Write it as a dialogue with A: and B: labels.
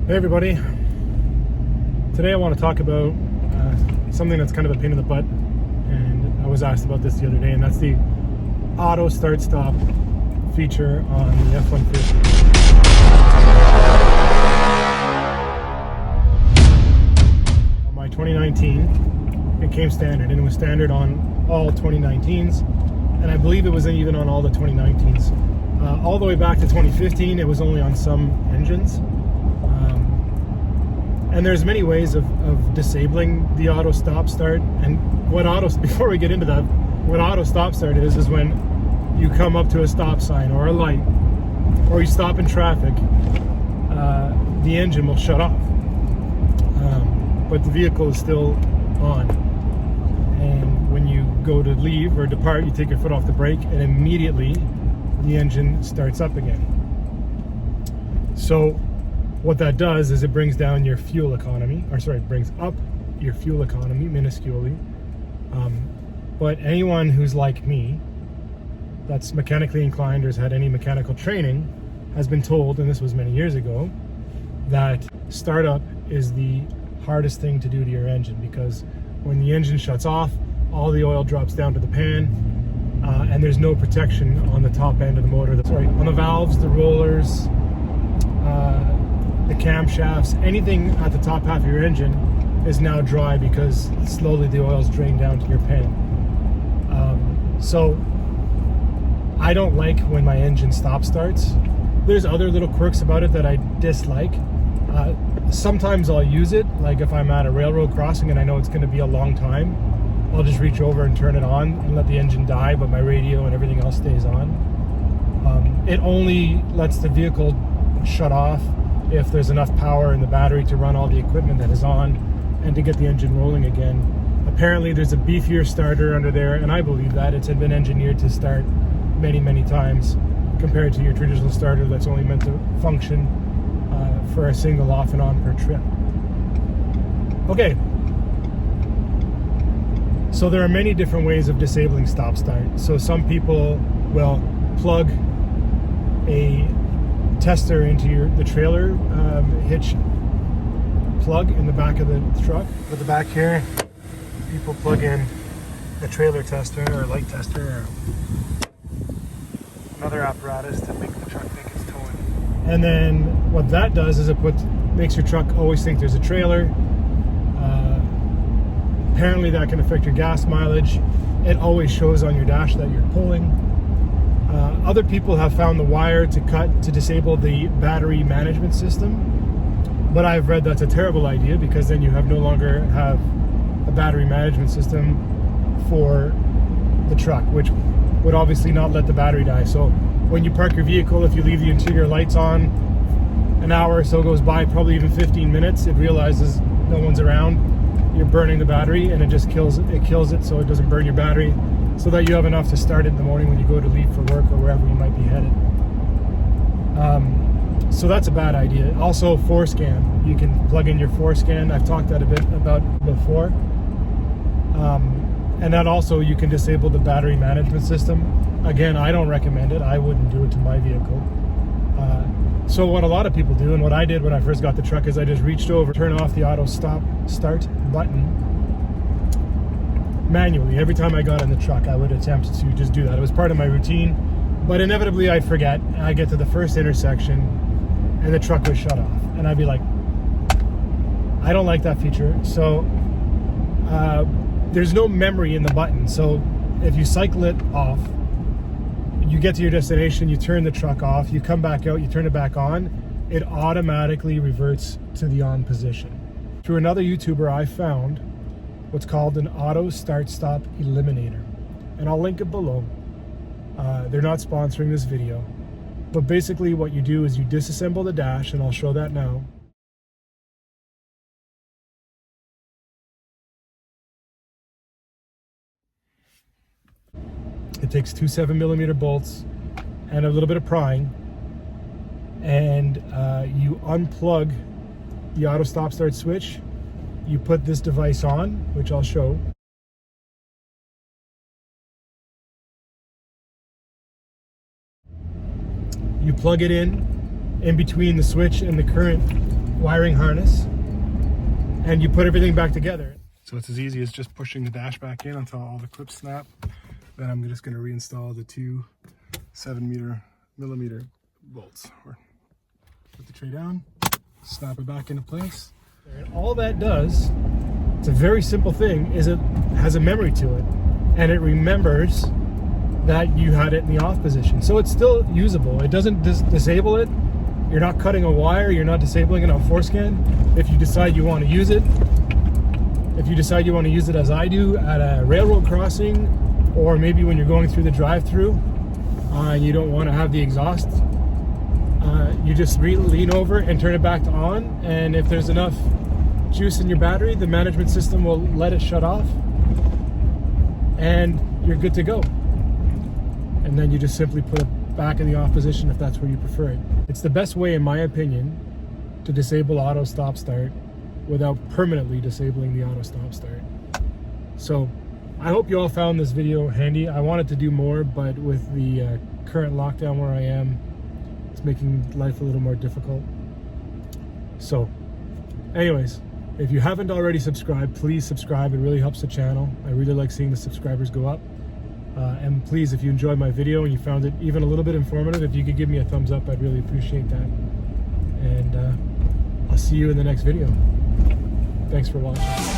A: Hey everybody, today I want to talk about something that's kind of a pain in the butt, and I was asked about this the other day, and that's the auto start stop feature on the F-150. On my 2019 it came standard, and it was standard on all 2019s, and I believe it was even on all the 2019s. All the way back to 2015 it was only on some engines. And there's many ways of disabling the auto stop start. And before we get into that, what auto stop start is when you come up to a stop sign or a light, or you stop in traffic, the engine will shut off, but the vehicle is still on. And when you go to leave or depart, you take your foot off the brake, and immediately the engine starts up again. So what that does is it brings down your fuel economy, it brings up your fuel economy minusculely. But anyone who's like me, that's mechanically inclined or has had any mechanical training, has been told, and this was many years ago, that startup is the hardest thing to do to your engine, because when the engine shuts off, all the oil drops down to the pan, and there's no protection on the top end of the motor. On the valves, the rollers, the camshafts, anything at the top half of your engine is now dry because slowly the oil's drained down to your pan. So I don't like when my engine stop starts. There's other little quirks about it that I dislike. Sometimes I'll use it, like if I'm at a railroad crossing and I know it's going to be a long time, I'll just reach over and turn it on and let the engine die, but my radio and everything else stays on. It only lets the vehicle shut off if there's enough power in the battery to run all the equipment that is on and to get the engine rolling again. Apparently there's a beefier starter under there, and I believe that. It's been engineered to start many times compared to your traditional starter that's only meant to function for a single off and on per trip. Okay, so there are many different ways of disabling stop start. So some people will plug a tester into the trailer hitch plug in the back of the truck. At the back here, people plug in the trailer tester or light tester or another apparatus to make the truck think it's towing. And then what that does is it makes your truck always think there's a trailer. Apparently that can affect your gas mileage. It always shows on your dash that you're pulling. Other people have found the wire to disable the battery management system, but I've read that's a terrible idea, because then you no longer have a battery management system for the truck, which would obviously not let the battery die. So when you park your vehicle, if you leave the interior lights on, an hour or so goes by, probably even 15 minutes, it realizes no one's around, you're burning the battery, and it just kills it so it doesn't burn your battery, so that you have enough to start it in the morning when you go to leave for work or wherever you might be headed. So that's a bad idea. Also, forescan. You can plug in your forescan. I've talked that a bit about before. And that also, you can disable the battery management system. Again, I don't recommend it. I wouldn't do it to my vehicle. So what a lot of people do, and what I did when I first got the truck, is I just reached over, turn off the auto stop start button manually. Every time I got in the truck, I would attempt to just do that. It was part of my routine, but inevitably I'd forget. I'd get to the first intersection and the truck would shut off, and I'd be like, I don't like that feature. So there's no memory in the button. So if you cycle it off, you get to your destination, you turn the truck off, you come back out, you turn it back on, it automatically reverts to the on position. Through another YouTuber, I found what's called an auto start stop eliminator, and I'll link it below. They're not sponsoring this video, but basically what you do is you disassemble the dash, and I'll show that now. It takes two 7mm bolts and a little bit of prying, and you unplug the auto stop start switch. You put this device on, which I'll show. You plug it in between the switch and the current wiring harness, and you put everything back together. So it's as easy as just pushing the dash back in until all the clips snap. Then I'm just going to reinstall the two 7mm bolts. Put the tray down, snap it back into place. And all that does, it's a very simple thing, is it has a memory to it, and it remembers that you had it in the off position. So it's still usable. It doesn't disable it. You're not cutting a wire, you're not disabling it on forescan. If you decide you want to use it, if you decide you want to use it as I do at a railroad crossing, or maybe when you're going through the drive-through, you don't want to have the exhaust, you just lean over and turn it back to on, and if there's enough juice in your battery, the management system will let it shut off, and you're good to go. And then you just simply put it back in the off position if that's where you prefer it. It's the best way, in my opinion, to disable auto stop start without permanently disabling the auto stop start. So I hope you all found this video handy. I wanted to do more, but with the current lockdown where I am, it's making life a little more difficult. So anyways, if you haven't already subscribed, please subscribe. It really helps the channel. I really like seeing the subscribers go up. And please, if you enjoyed my video and you found it even a little bit informative, if you could give me a thumbs up, I'd really appreciate that. And I'll see you in the next video. Thanks for watching.